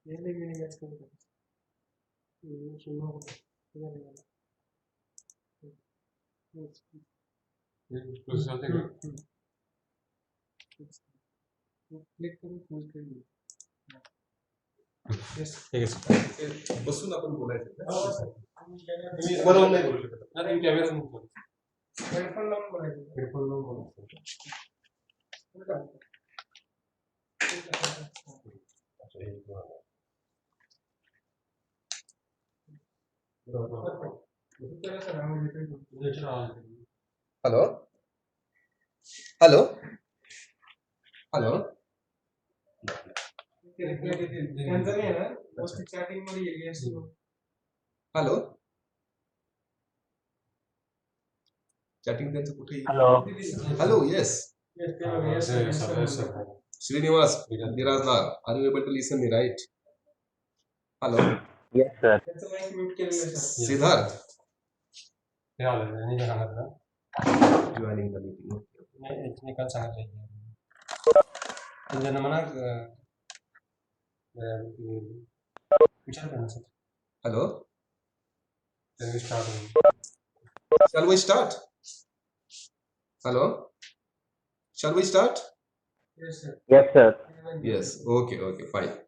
बसून आपण बोलायचं नाही बोलू शकत. कॅमेरा हेडफोन लावून बोलायचं. Hello hello hello hello chatting त्यांचं कुठे hello yes Shrinivas Virazlal, are you able to listen me right? Hello. Yes, sir. Siddharth. Joining the meeting. Hello. Shall we start? Hello. Shall we start? Yes, sir. Yes, sir. Yes. Okay. Fine.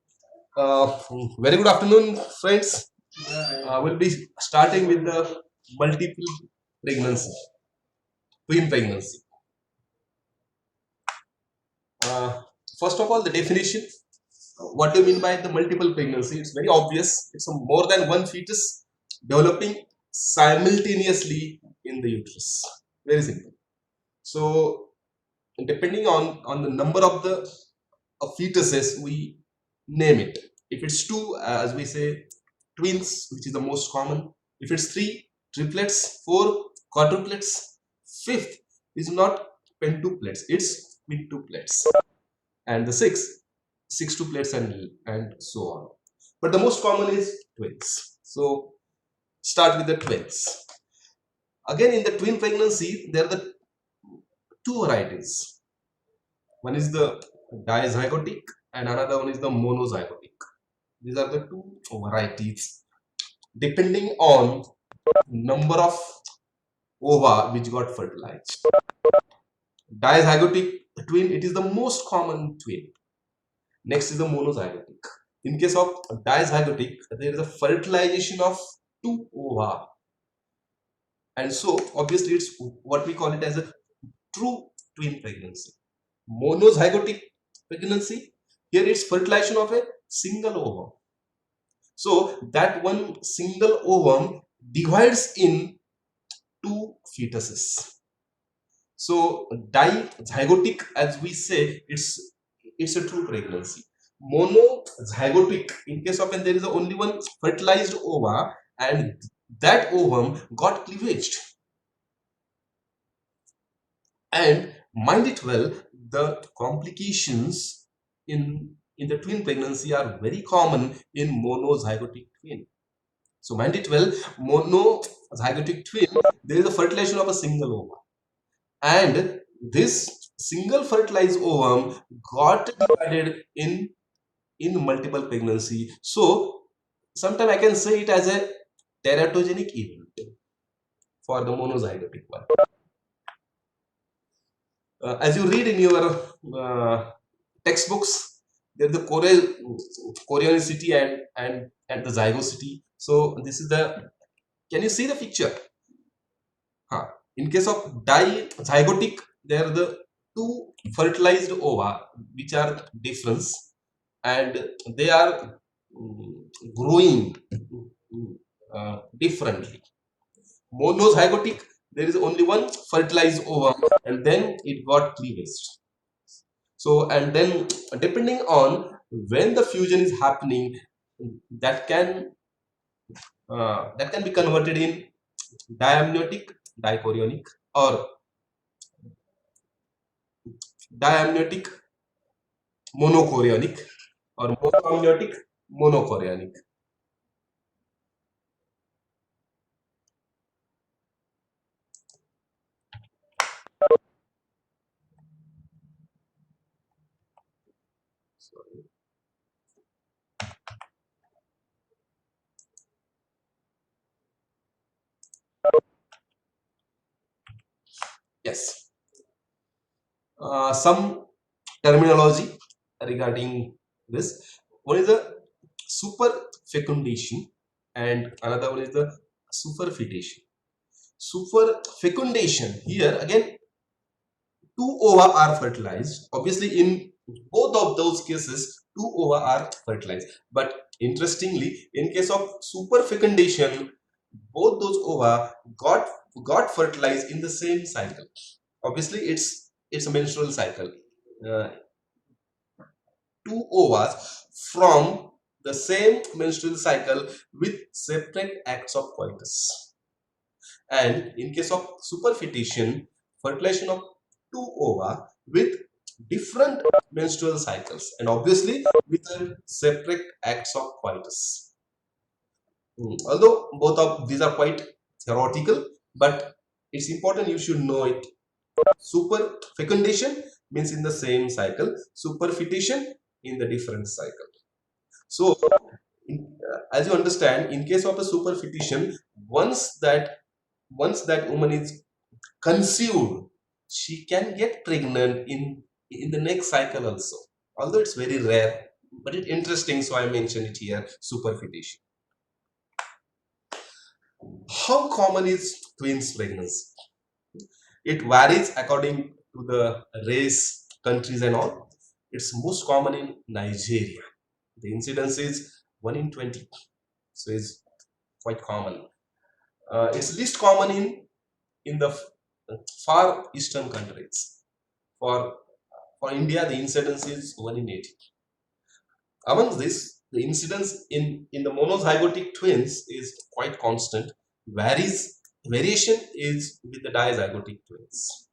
Very good afternoon, friends. We'll be starting with the multiple pregnancy, twin pregnancy. First of all, the definition. What do you mean by the multiple pregnancy? It's very obvious. It's more than one fetus developing simultaneously in the uterus. Very simple. So, depending on the number of the fetuses, we name it. If it's 2, as we say twins, which is the most common. If it's 3, triplets. 4, quadruplets. 5th is not pentuplets, it's quintuplets. And the 6 and so on. But the most common is twins. So start with the twins. Again, in the twin pregnancy, there are the 2 varieties. One is the dizygotic and another one is the monozygotic. These are the 2 varieties depending on number of ova which got fertilized. Dizygotic twin, it is the most common twin. Next is the monozygotic. In case of dizygotic, there is a fertilization of 2 ova, and so obviously it's what we call it as a true twin pregnancy. Monozygotic pregnancy, here it's fertilization of a single ovum. So that one single ovum divides in 2 fetuses. So dizygotic, as we say, it's a true pregnancy. Monozygotic, in case of when there is only one fertilized ova and that ovum got cleavaged. And mind it well, the complications in the twin pregnancy are very common in monozygotic twin. So mind it well, monozygotic twin, there is a fertilization of a single ovum, and this single fertilized ovum got divided in multiple pregnancy. So sometimes I can say it as a teratogenic event for the monozygotic one. As you read in your textbooks, there's the chorionicity and the zygosity. So this is the, can you see the picture? In case of dizygotic, there are the 2 fertilized ova which are different and they are growing differently. Monozygotic, there is only one fertilized ovum and then it got cleavaged. So, and then depending on when the fusion is happening, that can be converted in diamniotic dichorionic or diamniotic monochorionic or monoamniotic monochorionic. Yes. Some terminology regarding this. One is the super fecundation and another one is the superfetation. Super fecundation, here again two ova are fertilized. Obviously, in both of those cases, two ova are fertilized. But interestingly, in case of super fecundation, both those ova got fertilized in the same cycle. Obviously, it's a menstrual cycle. Uh, two ovas from the same menstrual cycle with separate acts of coitus. And in case of superfetation, fertilization of two ova with different menstrual cycles and obviously with a separate acts of coitus. Although both of these are quite theoretical, but it's important you should know it. Super fecundation means in the same cycle, superfetation in the different cycle. So, as you understand, in case of a superfetation, once that woman is conceived, she can get pregnant in the next cycle also. Although it's very rare, but it's interesting, so I mention it here. Superfetation. How common is twins pregnancy? It varies according to the race, countries, and all. It's most common in Nigeria. The incidence is 1 in 20, so it's quite common. It's least common in the far eastern countries. For India, the incidence is 1 in 80. Amongst this, the incidence in the monozygotic twins is quite constant. Variation is with the dizygotic twins.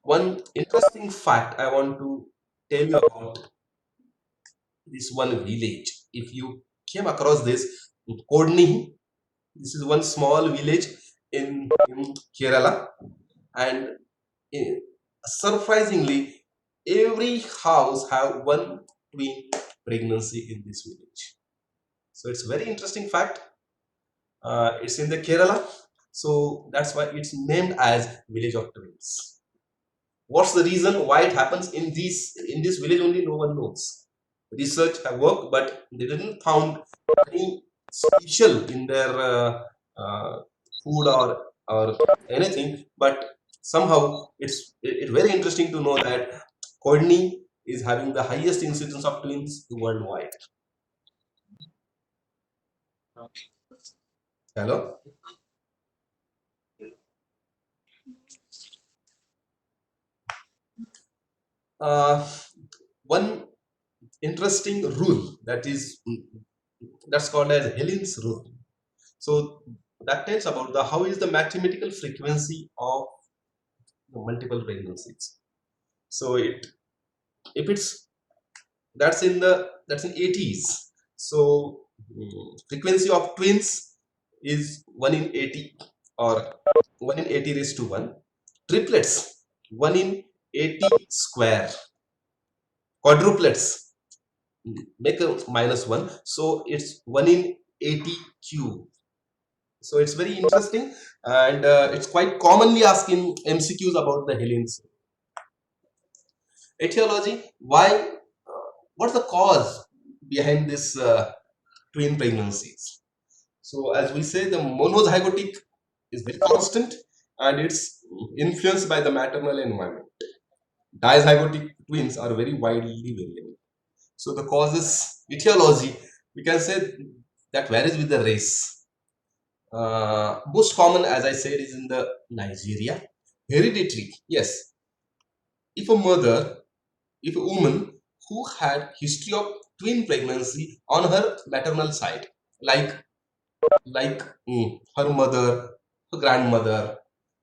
One interesting fact I want to tell you about this one village. If you came across this, Kodni, this is one small village in Kerala, and surprisingly, every house have one twin pregnancy in this village. So it's very interesting fact. It's in the Kerala, so that's why it's named as village of twins. What's the reason why it happens in this village? Only no one knows. Research have worked, but they didn't found any special in their food or anything. But somehow it's very interesting to know that Kodni is having the highest incidence of twins worldwide. Hello. Uh, One interesting rule that's called as Helen's rule. So that tells about the how is the mathematical frequency of multiple pregnancies. So if it's that's in 80s. So frequency of twins is 1 in 80 or 1 in 80 raised to 1. Triplets 1 in 80 square. Quadruplets make a -1, so it's 1 in 80 cube. So it's very interesting, and it's quite commonly asked in MCQs about the Helens. Etiology, why, what's the cause behind this twin pregnancies? So as we say, the monozygotic is very constant and it's influenced by the maternal environment. Dizygotic twins are very widely variable. So the causes, etiology, we can say that varies with the race. Most common, as I said, is in the Nigeria. Hereditary, yes. If a woman who had history of twin pregnancy on her maternal side, like her mother, her grandmother,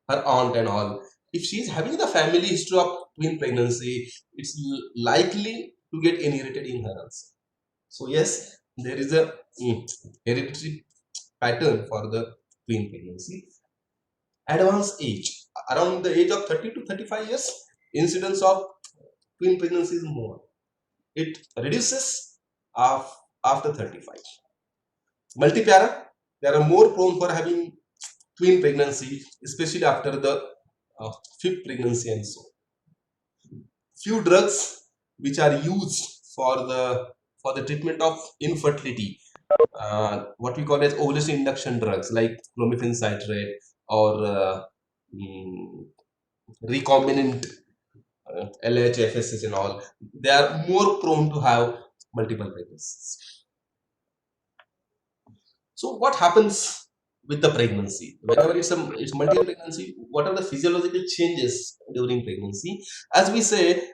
her aunt, and all, if she is having the family history of twin pregnancy, it's likely to get inherited in her also. So yes, there is a hereditary pattern for the twin pregnancy. Advanced age, around the age of 30 to 35 years, incidence of twin pregnancy is more. It reduces after 35. Multipara, they are more prone for having twin pregnancy, especially after the fifth pregnancy, and so few drugs which are used for the treatment of infertility, what we call as ovulation induction drugs like clomiphene citrate or mm, recombinant LHFSS and all, they are more prone to have multiple pregnancies. So what happens with the pregnancy? Whenever it's multiple pregnancy, what are the physiological changes during pregnancy? As we say,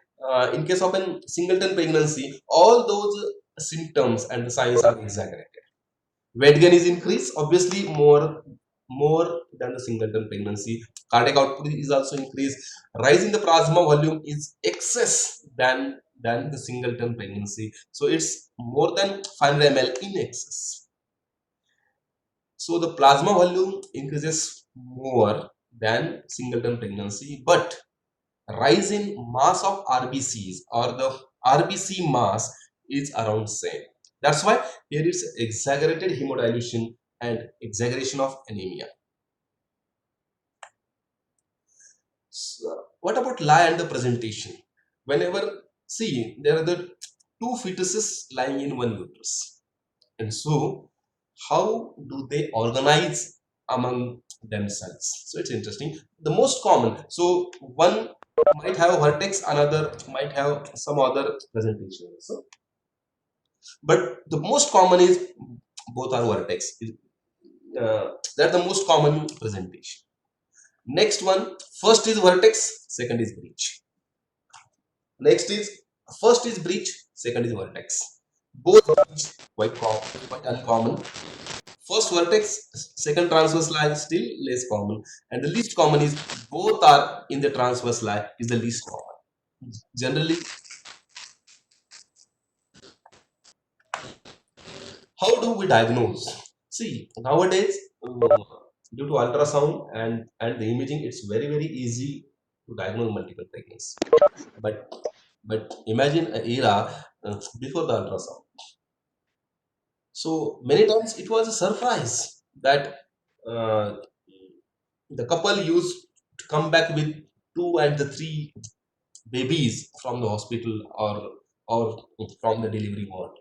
in case of a singleton pregnancy, all those symptoms and the signs are exaggerated. Weight gain is increased, obviously more than the singleton pregnancy. Cardiac output is also increased. Rise in the plasma volume is excess than the singleton pregnancy. So it's more than 500 ml in excess. So the plasma volume increases more than singleton pregnancy, but rise in mass of RBCs or the RBC mass is around same. That's why here is exaggerated hemodilution and exaggeration of anemia. So what about lie and the presentation? Whenever, see, there are the two fetuses lying in one uterus, and so how do they organize among themselves? So it's interesting. The most common, so one might have vertex, another might have some other presentation also, but the most common is both are vertex. That's the most common presentation. Next one, first is vertex, second is breach. Next is, first is breach, second is vertex. Both quite uncommon. First vertex, second transverse line, still less common, and the least common is both are in the transverse line is the least common. Generally, how do we diagnose? See, nowadays, due to ultrasound and the imaging, it's very easy to diagnose multiple pregnancy. But imagine an era before the ultrasound. So many times it was a surprise that uh, the couple used to come back with two and the three babies from the hospital or from the delivery ward,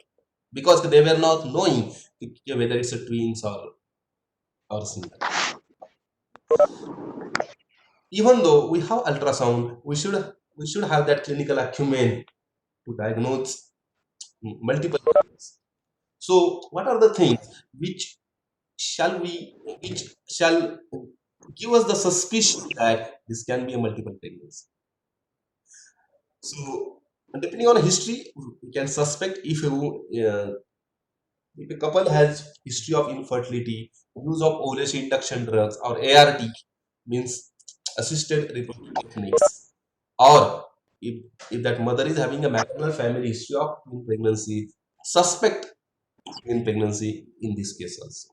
because they were not knowing whether it's a twins or single. Even though we have ultrasound, we should have that clinical acumen to diagnose multiple things. So what are the things which which shall give us the suspicion that this can be a multiple pregnancy? So depending on history, we can suspect if a couple has history of infertility, use of ovulation induction drugs or ART, means assisted reproductive techniques, or if that mother is having a maternal family history of twin pregnancy, suspect twin pregnancy in this case also.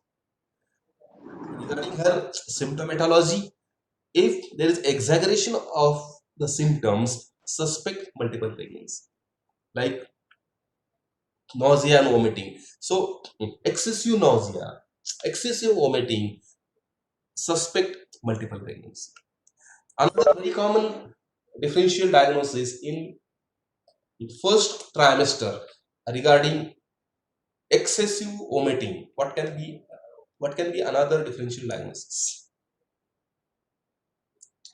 Regarding her symptomatology, if there is exaggeration of the symptoms, suspect multiple pregnancy, like nausea and vomiting. So excessive nausea, excessive vomiting, suspect multiple pregnancy. Another very common differential diagnosis in first trimester regarding excessive vomiting. What can be another differential diagnosis?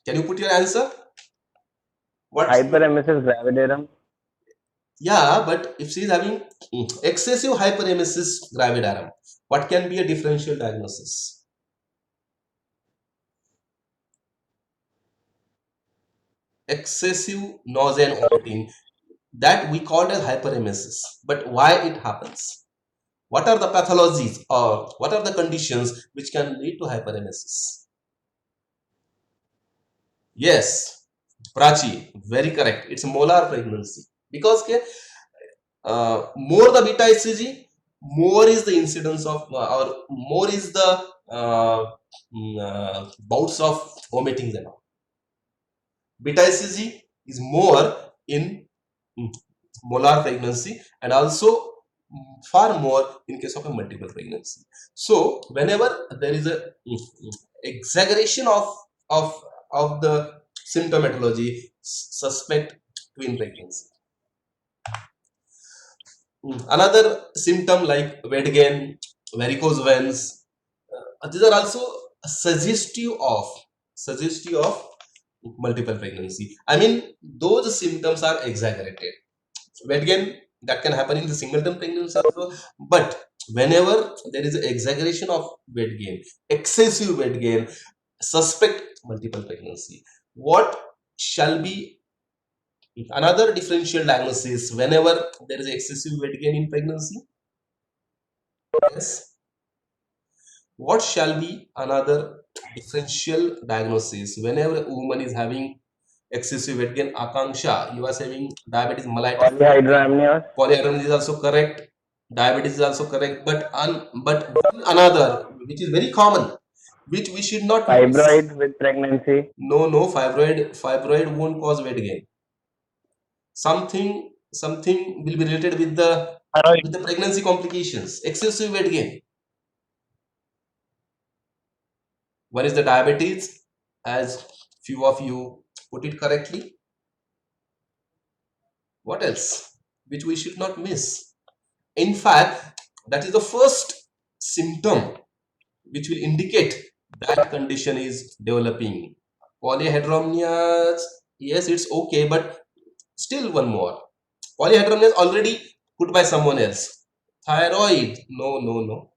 Can you put your answer? What? Hyperemesis gravidarum. Yeah, but if she is having excessive hyperemesis gravidarum, what can be a differential diagnosis? Excessive nausea and vomiting, that we call as hyperemesis. But why it happens? What are the pathologies or what are the conditions which can lead to hyperemesis? Yes, Prachi, very correct. It's a molar pregnancy because more the beta HCG, more is the incidence of or more is the bouts of vomiting and all. Beta HCG is more in molar pregnancy and also far more in case of a multiple pregnancy. So whenever there is a exaggeration of of the Symptomatology, suspect twin pregnancy. Another symptom like weight gain, varicose veins, these are also suggestive of suggestive of multiple pregnancy. I mean, those symptoms are exaggerated. Weight gain, that can happen in the singleton pregnancy also, but whenever there is exaggeration of weight gain, excessive weight gain, suspect multiple pregnancy. What shall be another differential diagnosis whenever there is excessive weight gain in pregnancy? Yes. What shall be another differential diagnosis whenever a woman is having excessive weight gain? Akanksha, you are saying diabetes mellitus. Polyhydramnios. Polyhydramnios is also correct. Diabetes is also correct. But another which is very common, which we should not miss. Fibroid with pregnancy. No, fibroid won't cause weight gain. Something will be related with the pregnancy complications. Excessive weight gain. One is the diabetes, as few of you put it correctly. What else? Which we should not miss. In fact, that is the first symptom which will indicate that condition is developing. Polyhydramnias, yes, it's okay, but still one more. Polyhydramnias already put by someone else. Thyroid, no.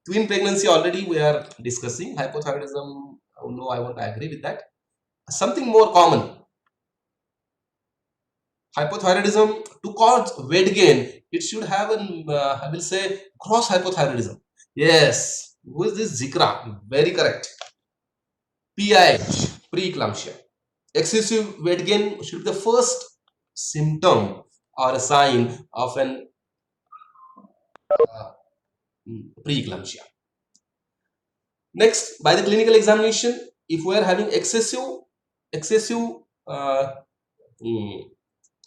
Twin pregnancy already we are discussing. Hypothyroidism, oh, no, I won't agree with that. Something more common. Hypothyroidism, to cause weight gain, it should have an, I will say, gross hypothyroidism. Yes. Who is this? Zikra. Very correct. PIH, preeclampsia. Excessive weight gain should be the first symptom or a sign of an preeclampsia. Next, by the clinical examination, if we are having excessive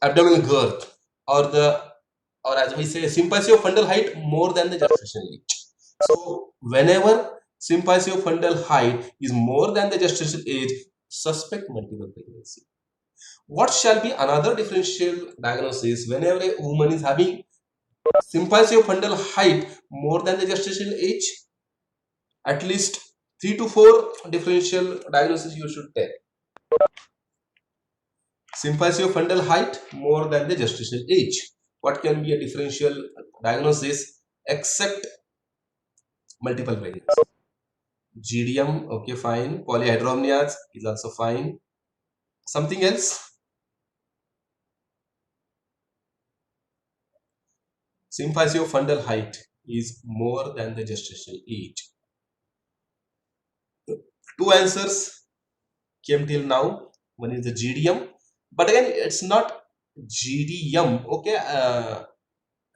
abdominal girth, or as we say, sympathio-fundal height more than the gestational age. So whenever sympathio-fundal height is more than the gestational age, suspect multiple pregnancy. What shall be another differential diagnosis whenever a woman is having sympathio-fundal height more than the gestational age? At least 3 to 4 differential diagnosis you should take. Sympathio-fundal height more than the gestational age. What can be a differential diagnosis except multiple pregnancy? GDM, okay, fine. Polyhydramnias is also fine. Something else? Sympathio-fundal height is more than the gestational age. Two answers came till now. One is the GDM, but again, it's not GDM. Okay,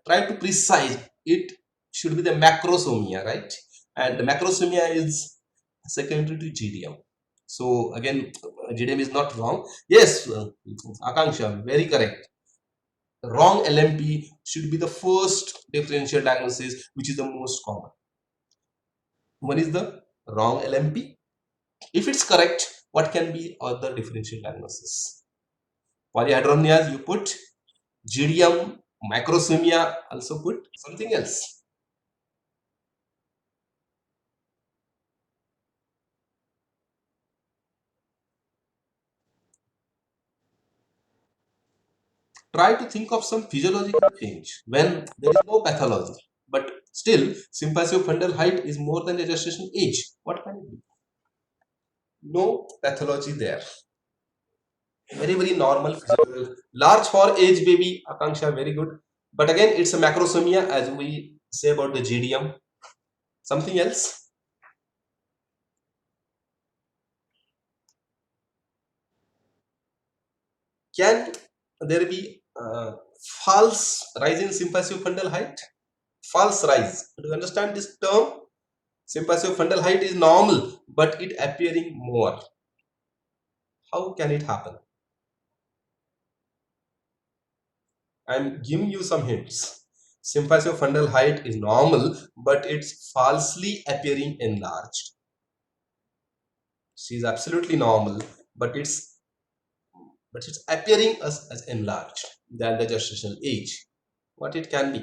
try to precise. It should be the macrosomia, right? And the macrosomia is secondary to GDM. So again, GDM is not wrong. Yes, Akanksha, very correct. Wrong LMP should be the first differential diagnosis, which is the most common. One is the wrong LMP. If it's correct, what can be other differential diagnosis? Polyhydramnias, you put. GDM, macrosomia, also put. Something else. Try to think of some physiological change when there is no pathology, but still sympathio-fundal height is more than the gestation age. What can it be? No pathology there. Very normal physical. Large for age baby, Akanksha, very good. But again, it's a macrosomia as we say about the GDM. Something else? Can there be false rise in sympathio-fundal height? False rise. Do you understand this term? Sympathio-fundal height is normal, but it appearing more. How can it happen? I'm giving you some hints. Sympathio-fundal height is normal, but it's falsely appearing enlarged. She is absolutely normal, but it's appearing as enlarged than the gestational age. What it can be?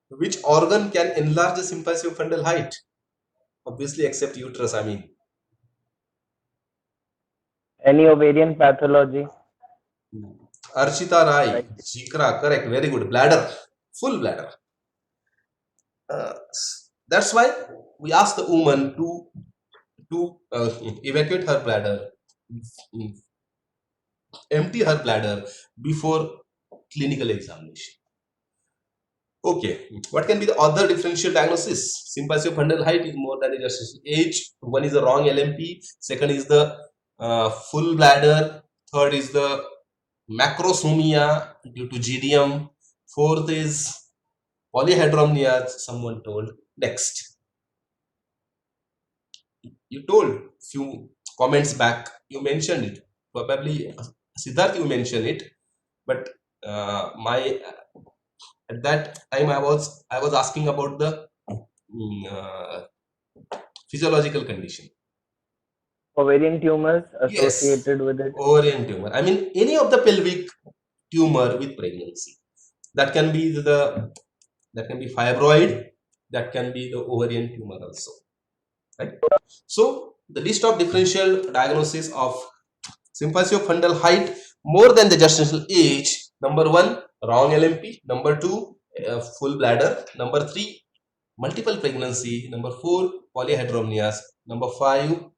Which organ can enlarge the sympathio-fundal height? Obviously, except uterus. I mean, Any ovarian pathology? Archita Rai, Like Jikra, correct, very good. Bladder, full bladder. Uh, that's why we ask the woman to evacuate her bladder, mm, empty her bladder before clinical examination. Okay, what can be the other differential diagnosis? Sympathio-fundal height is more than the gestational age. One is the wrong LMP. Second is the full bladder. Third is the macrosomia due to GDM. Fourth is polyhydramnios, someone told. Next, you told few comments back, you mentioned it. Probably Siddharth, you mentioned it, but my at that time I was asking about the physiological condition. ovarian tumors Yes, associated with it. ovarian tumor. I mean, any of the pelvic tumor with pregnancy. That can be fibroid. That can be the ovarian tumor also. Right. So the list of differential diagnosis of sympathio-fundal height more than the gestational age. Number 1, wrong LMP. Number 2, full bladder. Number 3, multiple pregnancy. Number 4, polyhydramnios. Number 5,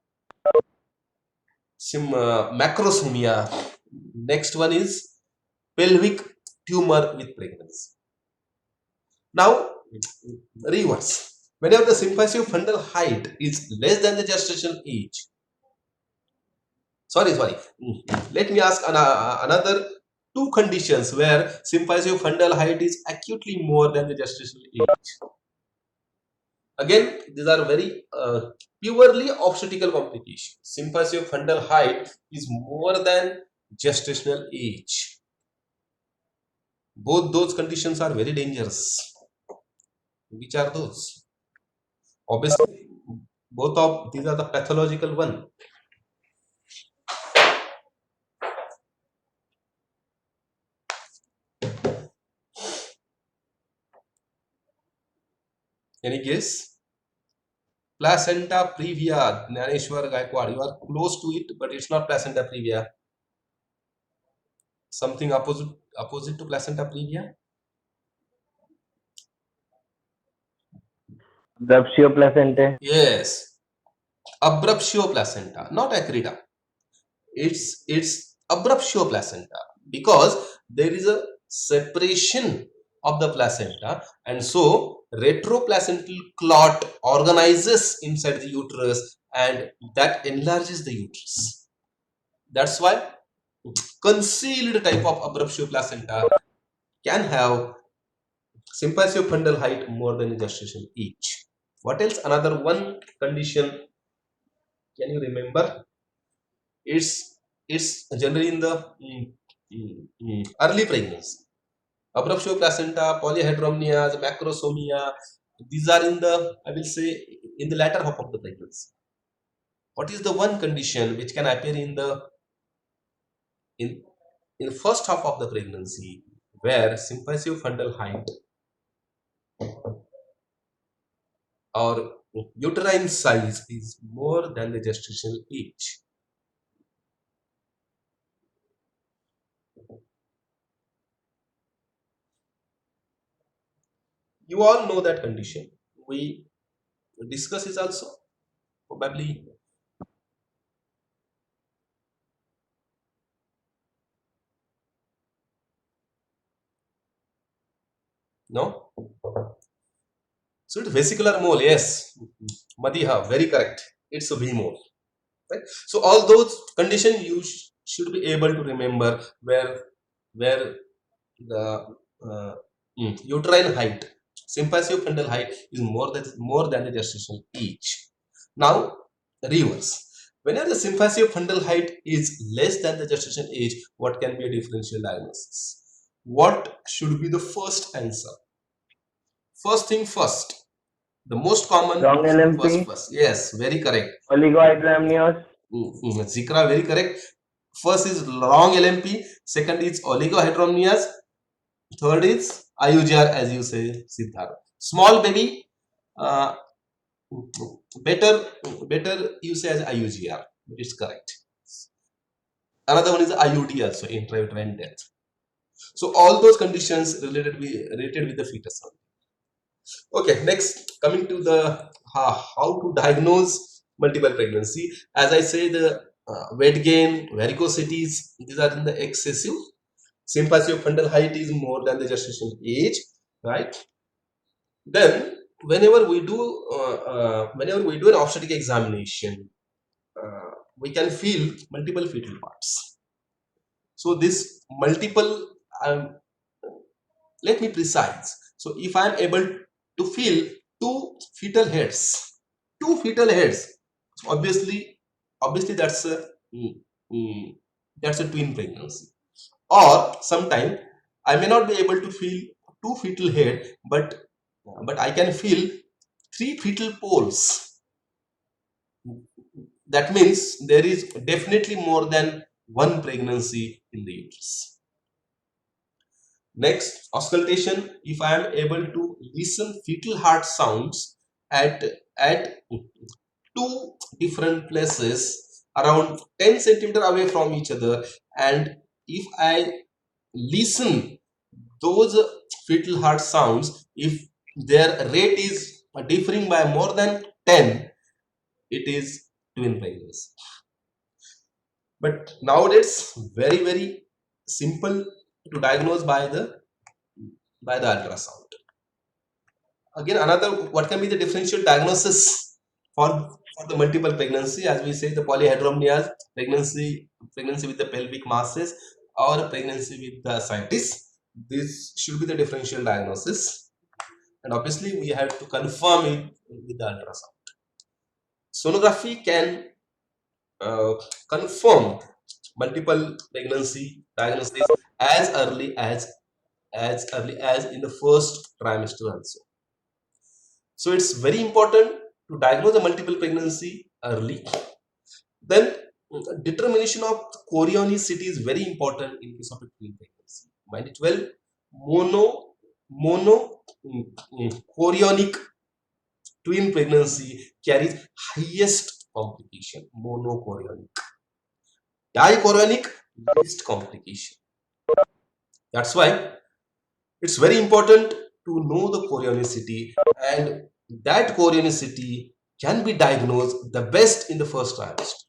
macrosomia. Next one is pelvic tumor with pregnancy. Now, reverse. Whenever the sympathio-fundal height is less than the gestational age, sorry, let me ask another two conditions where sympathio-fundal height is acutely more than the gestational age. Again, these are very purely obstetrical complications. Sympathio-fundal height is more than gestational age. Both those conditions are very dangerous. Which are those? Obviously, both of these are the pathological one. Any guess? Placenta previa, Jnaneshwar Gaikwad. You are close to it, but it's not placenta previa. Something opposite to placenta previa. Abruptio placentae. Yes, abruptio placenta, not acrita. It's abruptio placenta because there is a separation of the placenta, and so retroplacental clot organizes inside the uterus, and that enlarges the uterus. That's why concealed type of abruptio placenta can have sympathio-fundal height more than gestation age. What else? Another one condition, can you remember? It's generally in the early pregnancy. Abruptio placenta, polyhydramnios, macrosomia, these are in the, I will say, in the latter half of the pregnancy. What is the one condition which can appear in the first half of the pregnancy, where sympathio-fundal height or uterine size is more than the gestational age? You all know that condition. We discuss it also, probably. No? So it's vesicular mole, yes. Madiha, very correct. It's a V mole. Right? So all those conditions you should be able to remember where the uterine height, sympathio-fundal height is more than the gestational age. Now reverse. Whenever the sympathio-fundal height is less than the gestation age, what can be a differential diagnosis? What should be the first answer? First thing first, The most common Wrong LMP. first. Yes, very correct. Oligohydramnios. Zikra, very correct. First is long LMP. Second is oligohydramnias. Third is IUGR, as you say, Siddharth. Small baby, uh, better you say as IUGR. It's correct. Another one is IUD also, intrauterine death. So all those conditions related with the fetus. Okay, next coming to the how to diagnose multiple pregnancy. As I say, the weight gain, varicosities, these are in the excessive. Sympathy of fundal height is more than the gestational age, right? Then whenever we do an obstetric examination, we can feel multiple fetal parts. So this multiple, let me precise. So if I am able to feel two fetal heads, so obviously that's a twin pregnancy. Or sometime I may not be able to feel two fetal head, but I can feel three fetal poles. That means there is definitely more than one pregnancy in the uterus. Next, auscultation. If I am able to listen fetal heart sounds at two different places around 10 centimeter away from each other, and if I listen those fetal heart sounds, if their rate is differing by more than 10, it is twin pregnancy. But nowadays, very simple to diagnose by the ultrasound. Again, another, what can be the differential diagnosis for the multiple pregnancy? As we say, the polyhydramnias, pregnancy with the pelvic masses, or pregnancy with the ascites. This should be the differential diagnosis, and obviously we have to confirm it with the ultrasound. Sonography can confirm multiple pregnancy diagnosis as early as in the first trimester also. So it's very important to diagnose a multiple pregnancy early. Then determination of chorionicity is very important in case of a twin pregnancy. Mind it well, mono chorionic twin pregnancy carries highest complication, monochorionic. Dichorionic, least complication. That's why it's very important to know the chorionicity, and that chorionicity can be diagnosed the best in the first trimester.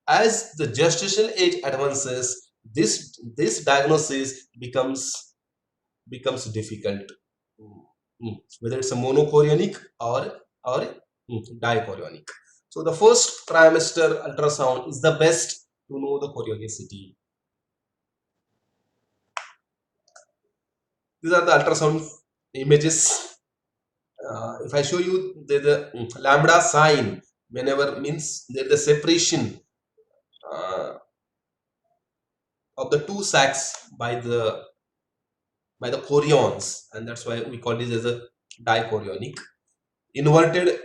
As the gestational age advances, this diagnosis becomes difficult, whether it's a monochorionic or dichorionic. So the first trimester ultrasound is the best to know the chorionicity. These are the ultrasound images. If I show you the lambda sign, whenever means there is a separation of the two sacs by the chorions, and that's why we call this as a dichorionic. Inverted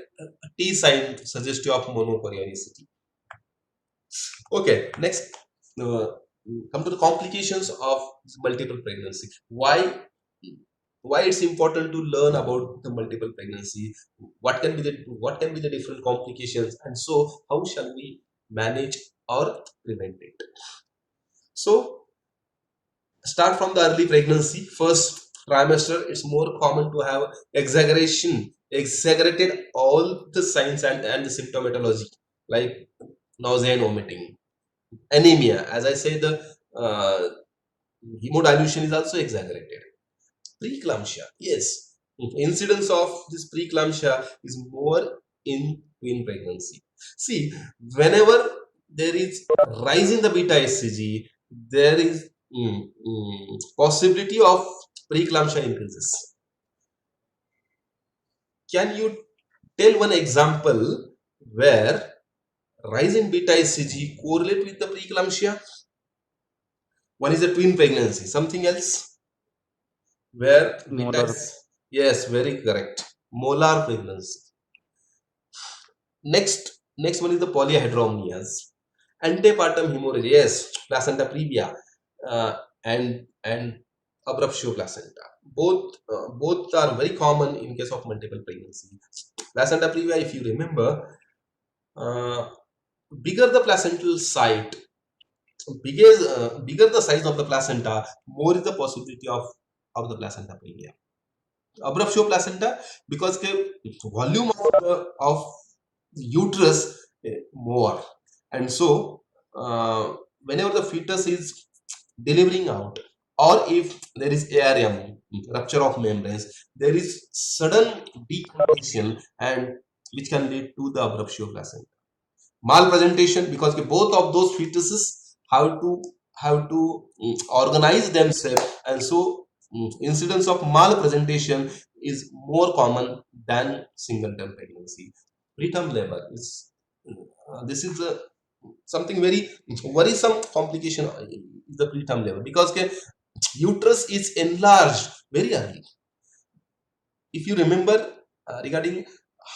T sign suggestive of monochorionicity. Okay, next, come to the complications of multiple pregnancy. Why it's important to learn about the multiple pregnancy? What can be the different complications, and so how shall we manage or prevent it? So start from the early pregnancy. First trimester, it's more common to have exaggerated all the signs and the symptomatology, like nausea and vomiting, anemia. As I say, the hemodilution is also exaggerated. Preeclampsia, yes, incidence of this preeclampsia is more in twin pregnancy. See, whenever there is rise in the beta HCG, there is possibility of preeclampsia increases. Can you tell one example where rise in beta HCG correlate with the preeclampsia? One is a twin pregnancy. Something else where beta Molar. yes, very correct. molar pregnancy. Next one is the polyhydramnios. Antepartum hemorrhage, yes, placenta previa, and abruptio placenta. Both are very common in case of multiple pregnancy. Placenta previa, if you remember, uh, bigger the placental site, bigger the size of the placenta, more is the possibility of the placenta previa. Abruptio placenta, because the volume of uterus more, and so whenever the fetus is delivering out, or if there is ARM, rupture of membranes, there is sudden decompletion, and which can lead to the abruptio placenta. Malpresentation, because both of those fetuses have to organize themselves, and so incidence of malpresentation is more common than single term pregnancy. Preterm labor is this is something very worrisome complication, is the preterm labor, because uterus is enlarged very early. If you remember, regarding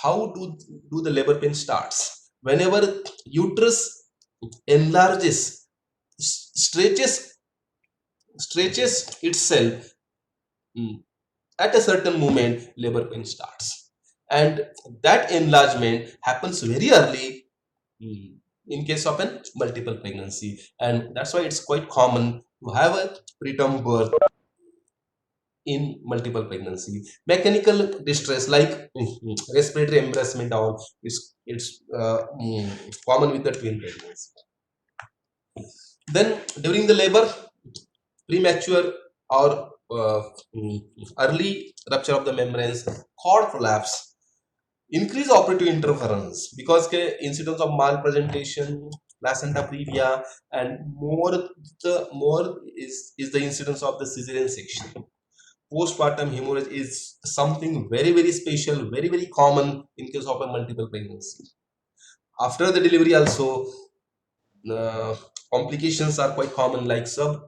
how do the labor pain starts, whenever uterus enlarges, stretches itself, at a certain moment labor pain starts, and that enlargement happens very early, in case of a multiple pregnancy, and that's why it's quite common to have a preterm birth in multiple pregnancy. Mechanical distress like respiratory embarrassment, or it's common with the twin pregnancy. Then during the labor, premature or early rupture of the membranes, cord collapse, increase operative interference, because incidence of malpresentation, placenta previa, and more is the incidence of the cesarean section. Postpartum hemorrhage is something very very special, very very common in case of a multiple pregnancy. After the delivery also, uh, complications are quite common, like sub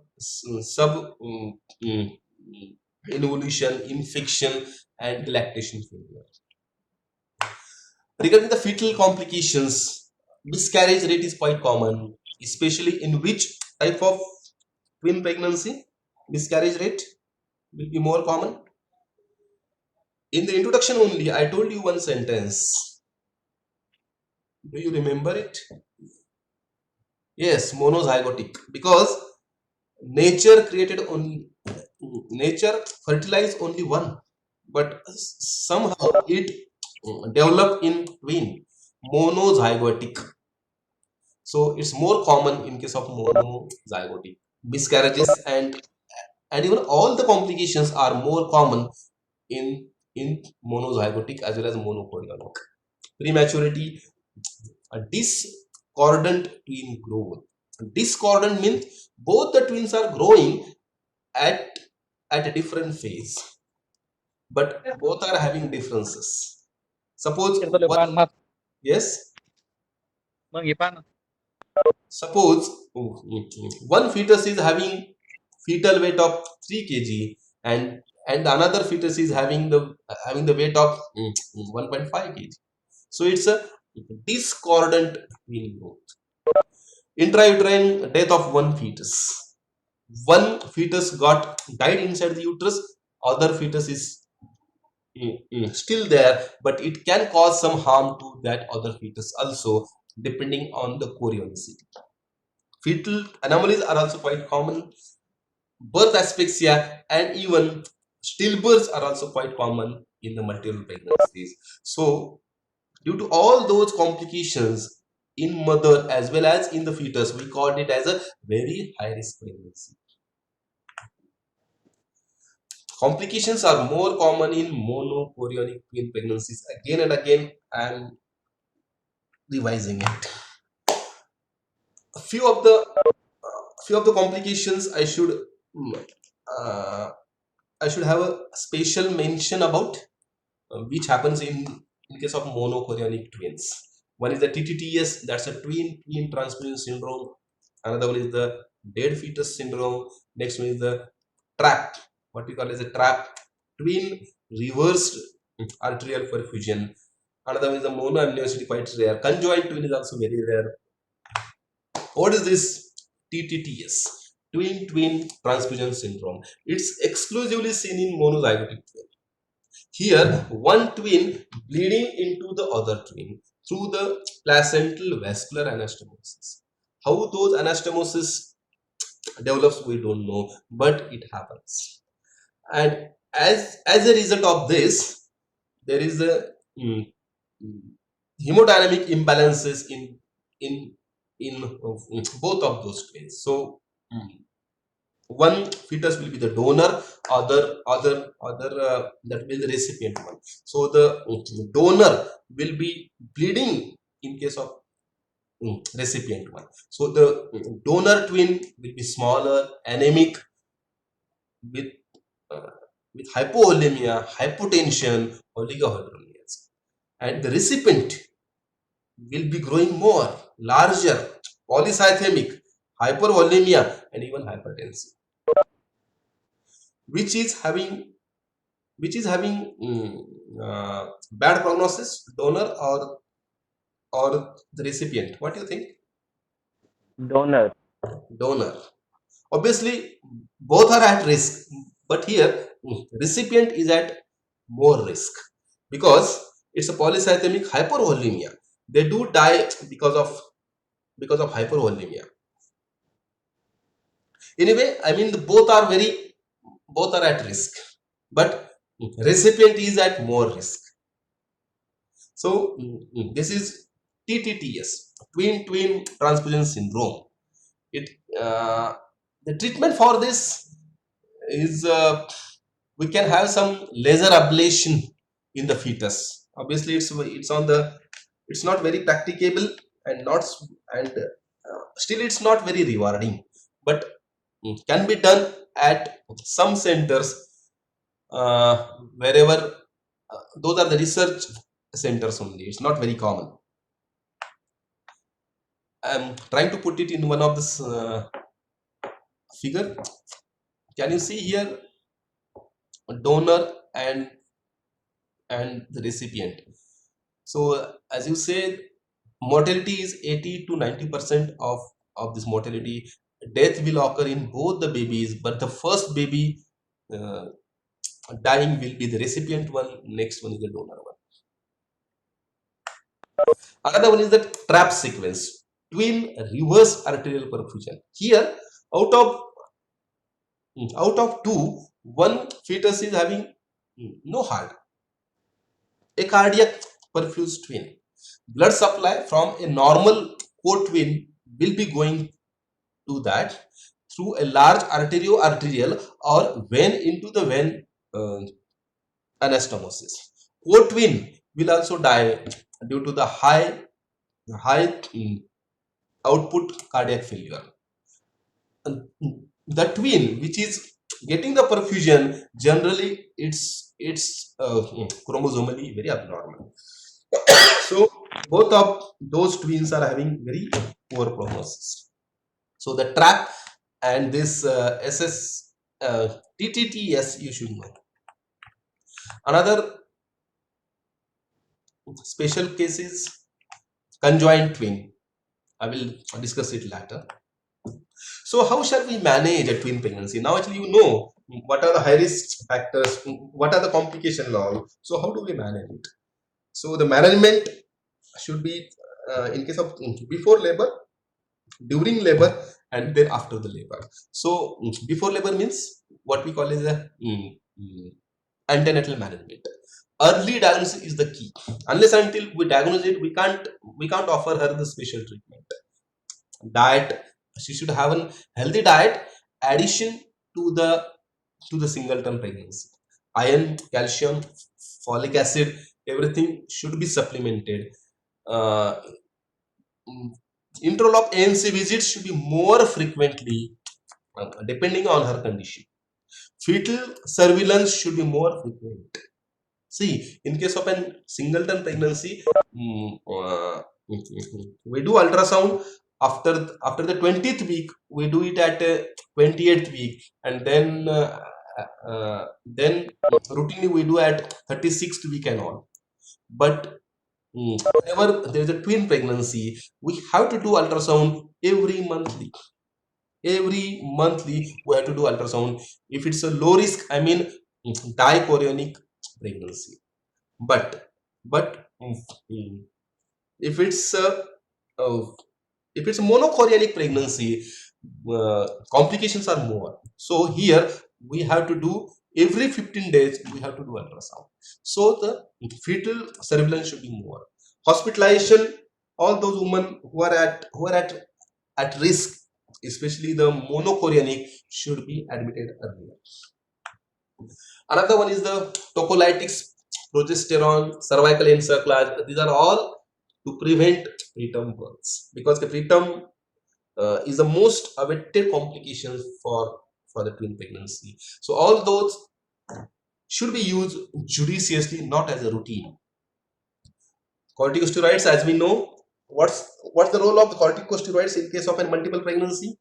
involution, infection, and lactation failure. Regarding the fetal complications, miscarriage rate is quite common, especially in which type of twin pregnancy miscarriage rate will be more common. In the introduction only, I told you one sentence. Do you remember it? Yes, monozygotic, because nature created only nature fertilized only one, but somehow it developed in twin, monozygotic. So it's more common in case of monozygotic miscarriages, and even all the complications are more common in monozygotic as well as monochorionic. Prematurity, a discordant twin growth. Discordant means both the twins are growing at a different phase, but both are having differences. Suppose one, yes, suppose one fetus is having fetal weight of 3 kg, and another fetus is having the weight of 1.5 kg. So it's a discordant twin growth. Intrauterine death of one fetus. One fetus got died inside the uterus, other fetus is still there, but it can cause some harm to that other fetus also, depending on the chorionicity. Fetal anomalies are also quite common. Birth asphyxia and even stillbirths are also quite common in the multiple pregnancies. So due to all those complications in mother as well as in the fetus, we called it as a very high risk pregnancy. Complications are more common in monochorionic twin pregnancies. Again and again, I am revising it. A few of the complications I should have a special mention about, which happens in case of monochorionic twins. One is the TTTS, that's a twin transmission syndrome. Another one is the dead fetus syndrome. Next one is the TRAP, what we call as a TRAP, twin reversed arterial perfusion. Another one is the monoamniosity, quite rare. Conjoined twin is also very rare. What is this? TTTS, twin transfusion syndrome. It's exclusively seen in monozygotic twin. Here, one twin bleeding into the other twin through the placental vascular anastomosis. How those anastomosis develops, we don't know, but it happens. And as a result of this, there is a hemodynamic imbalances in both of those twins. So one fetus will be the donor, other that will be the recipient one. So the donor will be bleeding in case of recipient one. So the donor twin will be smaller, anemic, with hypovolemia, hypotension, oligohydramnias, and the recipient will be growing more, larger, polycythemic, hypervolemia, and even hypertensive, which is having bad prognosis, donor or the recipient. What do you think? Donor. Donor. Obviously, both are at risk, but here recipient is at more risk because it's a polycythemic hypervolemia. They do die because of hypervolemia. Anyway, I mean both are at risk, but recipient is at more risk. So this is TTTS, twin transfusion syndrome. The treatment for this is we can have some laser ablation in the fetus. Obviously, it's not very practicable and still it's not very rewarding, but can be done at some centers wherever those are the research centers only. It's not very common. I'm trying to put it in one of this figure. Can you see here donor and the recipient? So as you say, mortality is 80 to 90% of this mortality. Death will occur in both the babies, but the first baby dying will be the recipient one, next one is the donor one. Another one is the trap sequence, twin reverse arterial perfusion. Here, out of two, one fetus is having no heart, a cardiac perfused twin. Blood supply from a normal co-twin will be going to that through a large arterial or vein into the vein anastomosis. Co-twin will also die due to the high output cardiac failure. And the twin which is getting the perfusion, generally it's chromosomally very abnormal. So both of those twins are having very poor prognosis. So the trap and this TTTS you should know. Another special case is conjoined twin. I will discuss it later. So how shall we manage a twin pregnancy? Now actually you know what are the high risk factors, what are the complication laws. So how do we manage it? So the management should be in case of before labor, during labor, and then after the labor. So before labor means what we call as a antenatal management. Early diagnosis is the key. Unless until we diagnose it, we can't offer her the special treatment. Diet, she should have a healthy diet addition to the singleton pregnancy. Iron, calcium, folic acid, everything should be supplemented. Interval of ANC visits should be more frequently depending on her condition. Fetal surveillance should be more frequent. See, in case of a singleton pregnancy, we do ultrasound after the 20th week. We do it at 28th week, and then then routinely we do at 36th week and all. But whenever there is a twin pregnancy, we have to do ultrasound every monthly. Every monthly we have to do ultrasound if it's a low risk, I mean dichorionic pregnancy. But if it's a uh, if it's a monochorionic pregnancy, complications are more. So here we have to do every 15 days we have to do ultrasound, so the fetal surveillance should be more. Hospitalization, all those women who are at risk, especially the monochorionic, should be admitted earlier. Another one is the tocolytics, progesterone, cervical encerclage. These are all to prevent preterm births, because the preterm is the most awaited complications for the twin pregnancy. So all those should be used judiciously, not as a routine. Corticosteroids, as we know, what's the role of the corticosteroids in case of a multiple pregnancy?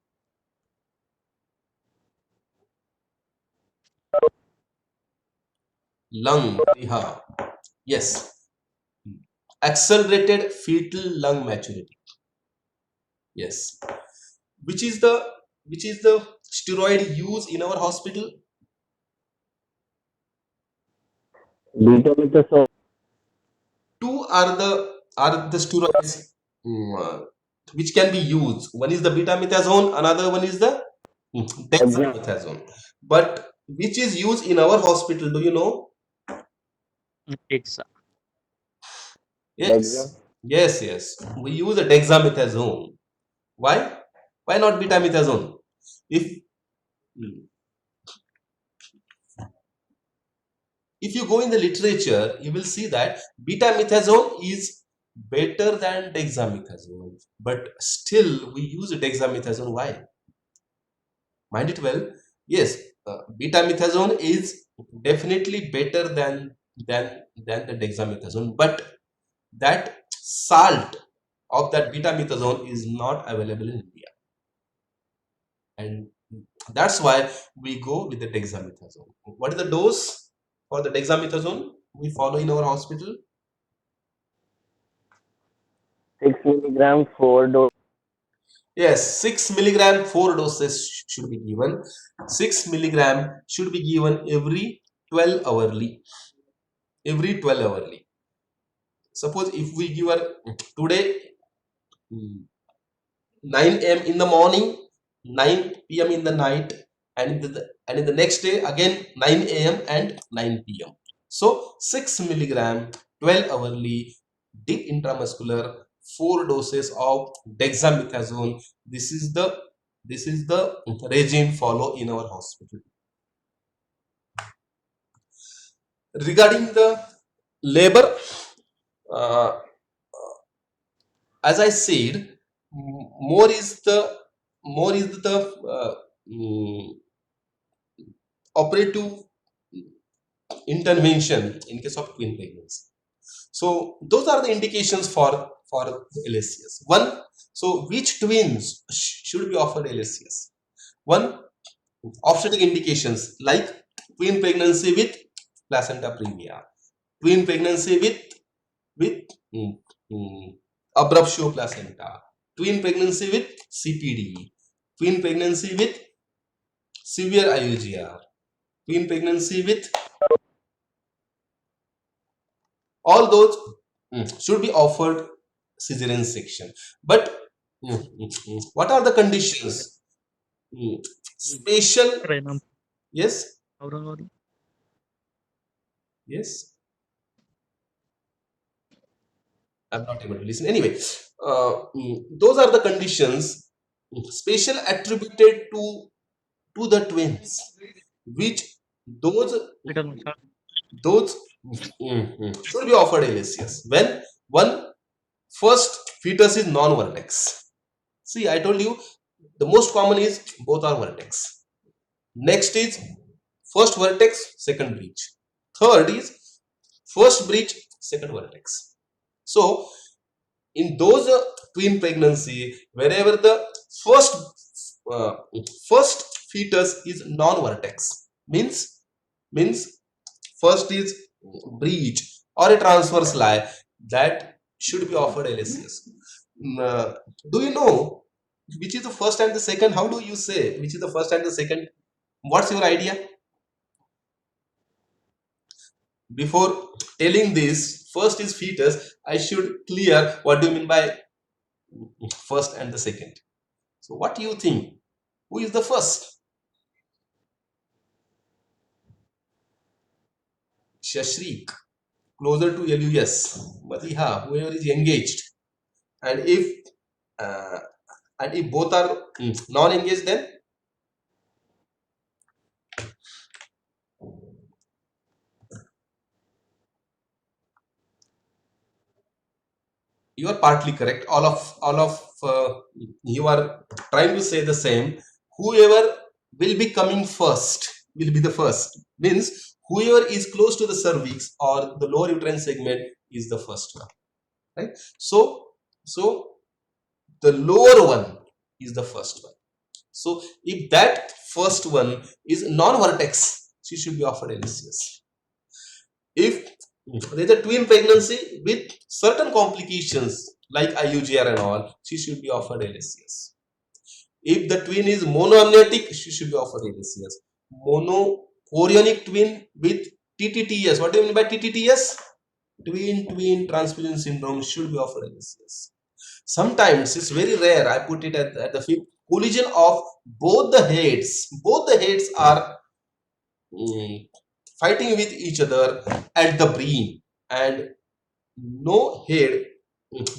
Lung, yes, accelerated fetal lung maturity. Yes. Which is the steroid used in our hospital? Betamethasone. Two are the steroids which can be used. One is the betamethasone, another one is the dexamethasone. But which is used in our hospital, do you know? Dexa. Yes, Dexa. yes, we use a dexamethasone. Why not betamethasone? If you go in the literature, you will see that betamethasone is better than dexamethasone, but still we use dexamethasone. Why? Mind it well. Yes, betamethasone is definitely better than the dexamethasone, but that salt of that betamethasone is not available in India, and that's why we go with the dexamethasone. What is the dose for the dexamethasone we follow in our hospital? 6 milligram 4 dose. Yes, 6 milligram 4 doses should be given. 6 milligram should be given every 12 hourly. Every 12 hourly. Suppose if we give her today 9 a.m. in the morning, 9 p.m. in the night, and in the next day again 9 a.m. and 9 p.m. So 6 milligram 12 hourly deep intramuscular 4 doses of dexamethasone. This is the regime follow in our hospital. Regarding the labor, uh, as I said, more is the operative intervention in case of twin pregnancy. So those are the indications for LSCS. One, so which twins should be offered LSCS? One, obstetric indications like twin pregnancy with placenta previa, twin pregnancy with abruptio placenta, twin pregnancy with CPD, twin pregnancy with severe IUGR, twin pregnancy with all those should be offered cesarean section. But what are the conditions? Special, Renam. yes, Aurangabad. yes. I'm not able to listen. Anyway, those are the conditions special attributed to the twins, which those Little sir. those should be offered LSCS when one first fetus is non-vertex. See, I told you the most common is both are vertex. Next is first vertex, second breach. Third is first breach, second vertex. So in those twin pregnancy, wherever the first fetus is non-vertex, Means first is breach or a transverse lie, that should be offered LSCS. Do you know which is the first and the second? How do you say which is the first and the second? What's your idea? Before telling this, first is fetus, I should clear what do you mean by first and the second. So what do you think? Who is the first? Shashrik, closer to LUS. Madiha, whoever is engaged. And if both are non-engaged, then you are partly correct. All of you are trying to say the same. Whoever will be coming first will be the first. Means whoever is close to the cervix or the lower uterine segment is the first one, right? So the lower one is the first one. So if that first one is non-vertex, she should be offered LSCS. If there is a twin pregnancy with certain complications like IUGR and all, she should be offered LSCS. If the twin is monoamniotic, she should be offered LSCS. Monochorionic twin with TTTS. What do you mean by TTTS? Twin transfusion syndrome should be offered LSCS. Sometimes it's very rare. I put it at the fifth collision of both the heads. Both the heads are fighting with each other at the brain, and no head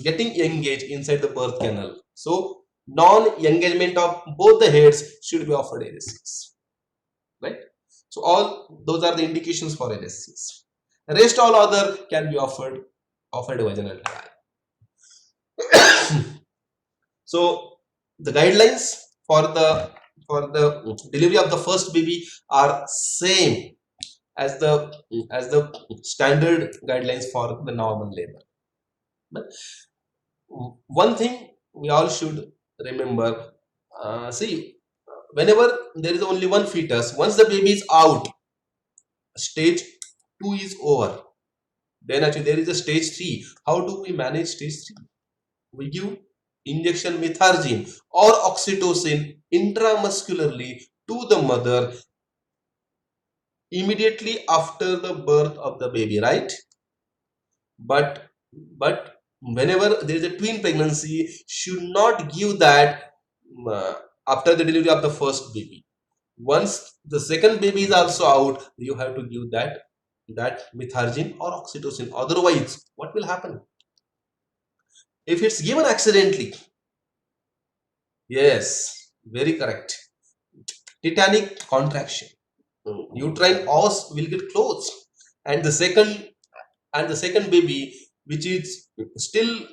getting engaged inside the birth canal. So non-engagement of both the heads should be offered LSCS, right? So all those are the indications for LSCS. Rest all other can be offered vaginal trial. So the guidelines for the delivery of the first baby are same as the standard guidelines for the normal labor. But one thing we all should remember, see, whenever there is only one fetus, once the baby is out, stage 2 is over. Then actually there is a stage 3. How do we manage stage 3? We give injection methargine or oxytocin intramuscularly to the mother immediately after the birth of the baby, right? But whenever there is a twin pregnancy, should not give that after the delivery of the first baby. Once the second baby is also out, you have to give that methargine or oxytocin. Otherwise, what will happen? If it's given accidentally, yes, very correct. Tetanic contraction, uterine os will get closed, and the second baby, which is still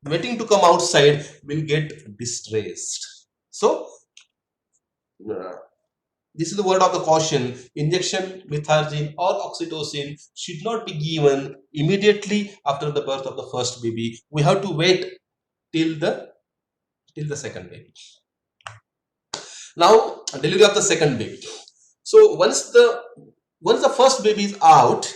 waiting to come outside, will get distressed. So this is the word of the caution. Injection methargine or oxytocin should not be given immediately after the birth of the first baby. We have to wait till the second baby. Now, delivery of the second baby. So once the first baby is out,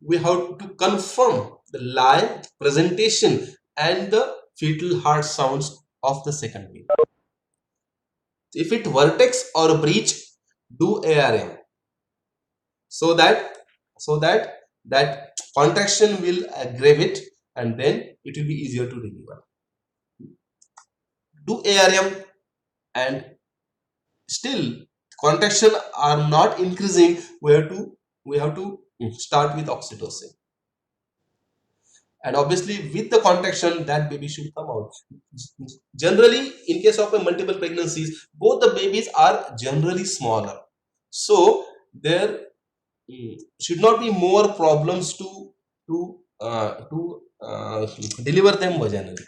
we have to confirm the lie, presentation, and the fetal heart sounds of the second baby. If it vertex or breach, do ARM, so that contraction will aggravate, and then it will be easier to deliver. Do ARM, and still contraction are not increasing, we have to start with oxytocin. And obviously with the contraction, that baby should come out. Generally, in case of a multiple pregnancies, both the babies are generally smaller, so there should not be more problems to deliver them vaginally,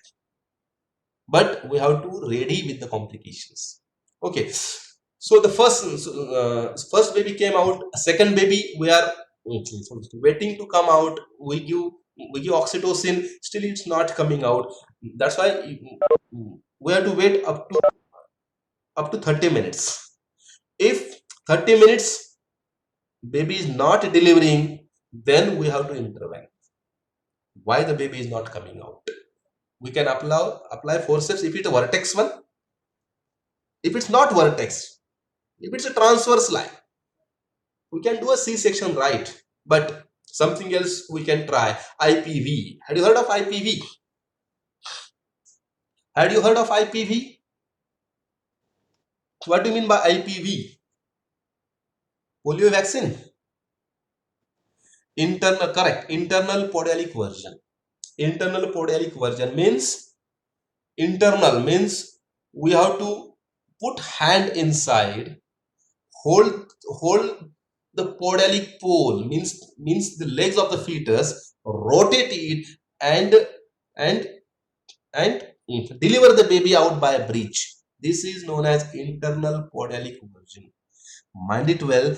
but we have to ready with the complications. Okay, so the first baby came out. Second baby, we are waiting to come out. We give oxytocin, still it's not coming out. That's why we have to wait up to 30 minutes. If 30 minutes, baby is not delivering, then we have to intervene. Why the baby is not coming out? We can apply forceps if it's a vertex one. If it's not vertex, if it's a transverse line, we can do a C-section, right? But something else we can try. IPV. Had you heard of IPV? Had you heard of IPV? What do you mean by IPV? Polio vaccine. Internal, correct. Internal podiatric version. Internal podiatric version means, internal means we have to put hand inside, hold the podiatric pole, means the legs of the fetus, rotate it and and and deliver the baby out by a breech. This is known as internal podiatric version. Mind it well,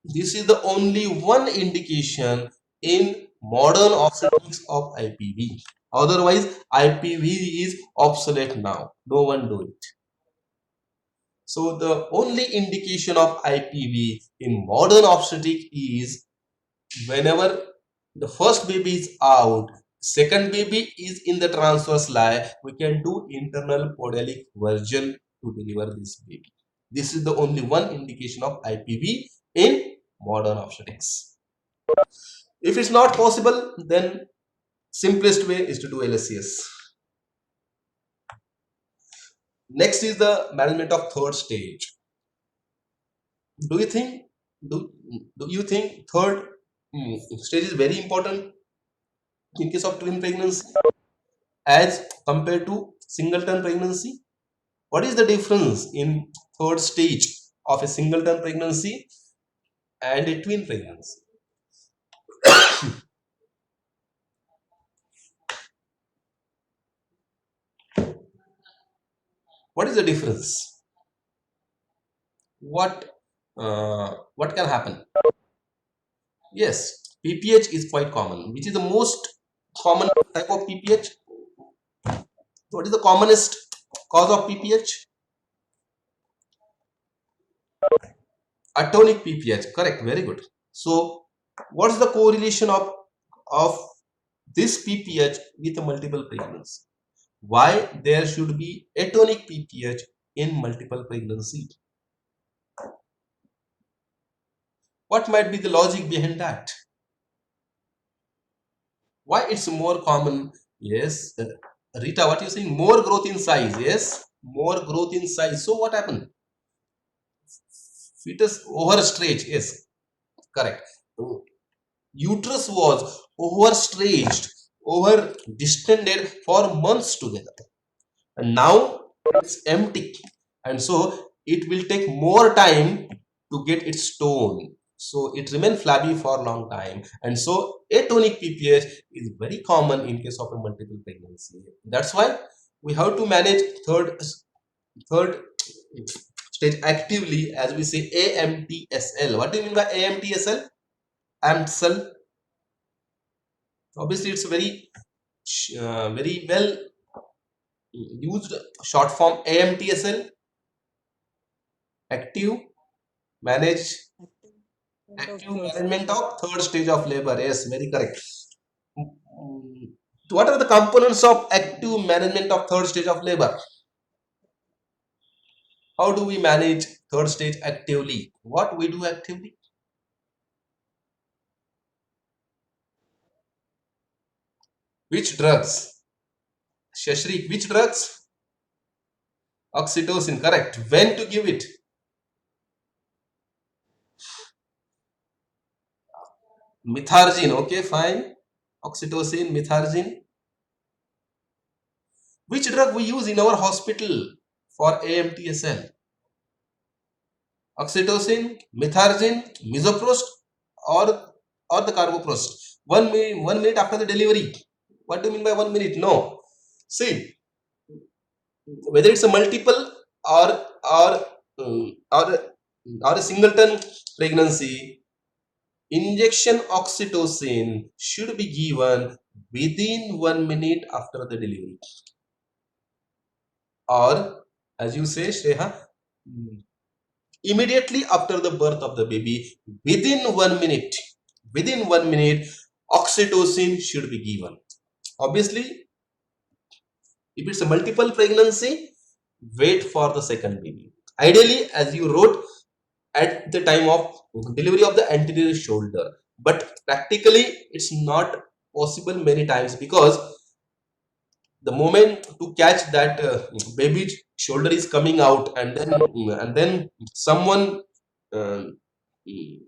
this is the only one indication in modern obstetrics of IPV. Otherwise, IPV is obsolete now. No one do it. So the only indication of IPV in modern obstetric is whenever the first baby is out, second baby is in the transverse lie, we can do internal podiatric version to deliver this baby. This is the only one indication of IPV in modern obstetrics. If it's not possible, then simplest way is to do LSCS. Next is the management of third stage. Do you think third stage is very important in case of twin pregnancy as compared to singleton pregnancy? What is the difference in third stage of a singleton pregnancy and a twin pregnancy? What is the difference? What can happen? Yes, PPH is quite common. Which is the most common type of PPH? What is the commonest cause of PPH? Atonic PPH, correct, very good. So what's the correlation of this PPH with a multiple pregnancy? Why there should be atonic PPH in multiple pregnancy? What might be the logic behind that? Why it's more common? Yes, Rita, what you saying? More growth in size. Yes, more growth in size. So what happened? Fetus overstretched. Yes, correct. Uterus was overstretched, over distended for months together, and now it's empty, and so it will take more time to get its tone. So it remains flabby for a long time, and so atonic PPH is very common in case of a multiple pregnancy. That's why we have to manage third stage actively, as we say AMTSL. What do you mean by AMTSL? AMTSL. Obviously, it's a very well used short form. AMTSL, active management of third stage of labor. Yes, very correct. What are the components of active management of third stage of labor? How do we manage third stage actively? What we do actively? Which drugs? Shashri, which drugs? Oxytocin, correct. When to give it? Methargine, okay, fine. Oxytocin, methargine. Which drug we use in our hospital for AMTSL? Oxytocin, methargine, misoprost, or the carboprost. 1 minute after the delivery. What do you mean by 1 minute? No. See, whether it's a multiple or a singleton pregnancy, injection oxytocin should be given within 1 minute after the delivery. Or, as you say, Shreha, immediately after the birth of the baby, within 1 minute, oxytocin should be given. Obviously, if it's a multiple pregnancy, wait for the second baby. Ideally, as you wrote, at the time of delivery of the anterior shoulder, but practically it's not possible many times, because the moment to catch that baby shoulder is coming out, and then someone uh,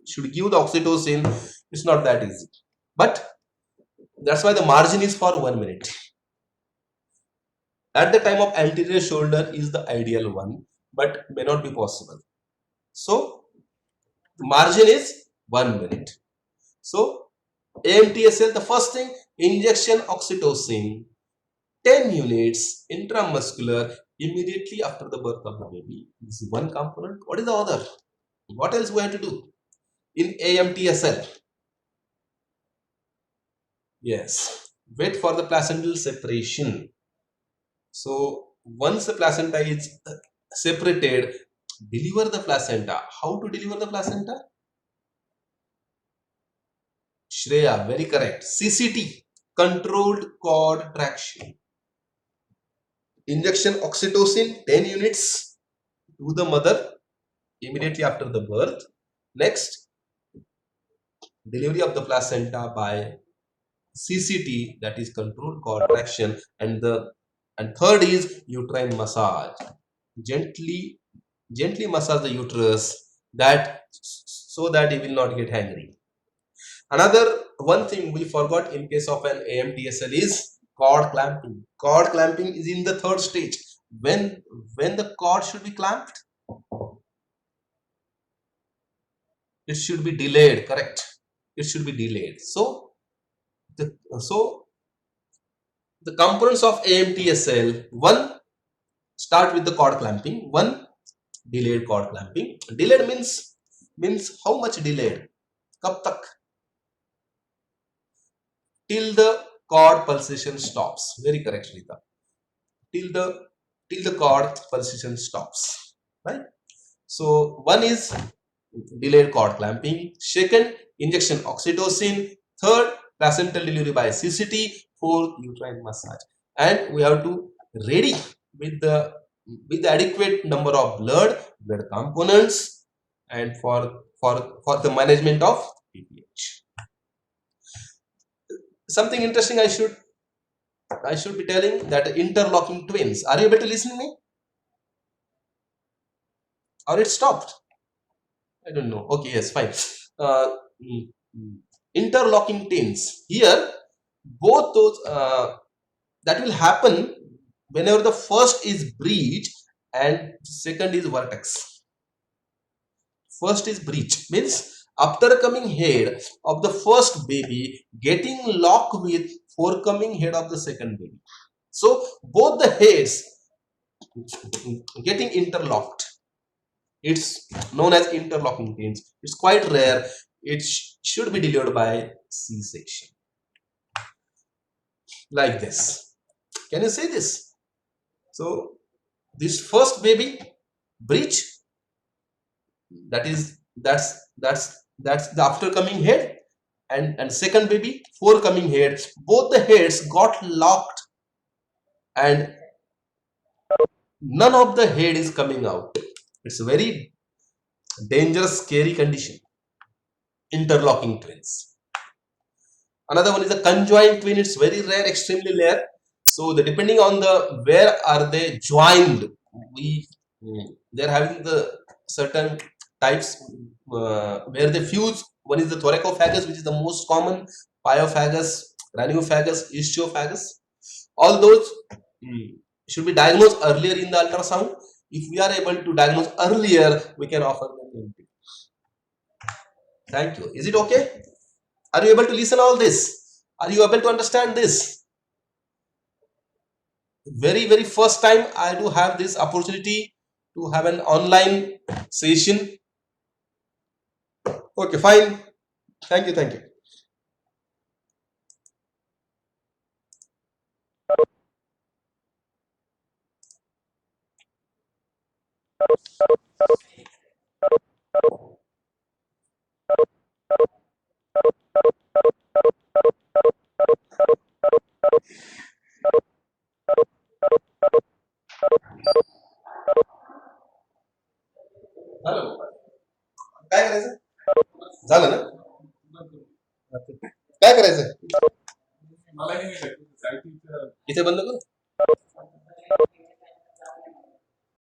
should give the oxytocin, it's not that easy. But that's why the margin is for 1 minute. At the time of anterior shoulder is the ideal one, but may not be possible. So margin is 1 minute. So AMTSL, the first thing, injection oxytocin 10 units intramuscular immediately after the birth of the baby. This is one component. What is the other? What else we have to do in AMTSL? Yes, wait for the placental separation. So once the placenta is separated, deliver the placenta. How to deliver the placenta? Shreya, very correct. CCT, controlled cord traction. Injection oxytocin 10 units to the mother immediately after the birth. Next, delivery of the placenta by CCT, that is controlled cord traction, and third is uterine massage. Gently massage the uterus, that so that it will not get hangry. Another one thing we forgot in case of an AMTSL is cord clamping. Cord clamping is in the third stage. When the cord should be clamped? It should be delayed, correct? It should be delayed. So the components of AMTSL, one, start with the cord clamping, one, delayed cord clamping. Delayed means how much delayed? Kab tak? Till the cord pulsation stops. Very correct, Rita. Till the cord pulsation stops, right? So one is delayed cord clamping. Second, injection oxytocin. Third, placental delivery by CCT. Fourth, uterine massage. And we have to ready with the adequate number of blood components, and for the management of PPH. Something interesting I should be telling, that interlocking twins. Are you able to listen to me? Or it stopped? I don't know. Okay, yes, fine. Uh, mm, mm. Interlocking twins. Here, both those that will happen whenever the first is breech and second is vertex. First is breech means after coming head of the first baby getting locked with forthcoming head of the second baby. So both the heads getting interlocked. It's known as interlocking twins. It's quite rare. It should be delivered by C-section. Like this. Can you see this? So this first baby breech, that's the after coming head, and second baby forthcoming head. Both the heads got locked and none of the head is coming out. It's a very dangerous, scary condition. Interlocking twins. Another one is a conjoined twin. It's very rare, extremely rare. So depending on the where are they joined, they're having the certain types where they fuse. One is the thoracophagous, which is the most common, pyophagus, craniophagous, ischiophagous. All those should be diagnosed earlier in the ultrasound. If we are able to diagnose earlier, we can offer them. Thank you. Is it okay? Are you able to listen all this? Are you able to understand this? Very first time I do have this opportunity to have an online session. Okay, fine. Thank you. झालं काय करायचं? झालं ना? काय करायचं? इथे बंद करू.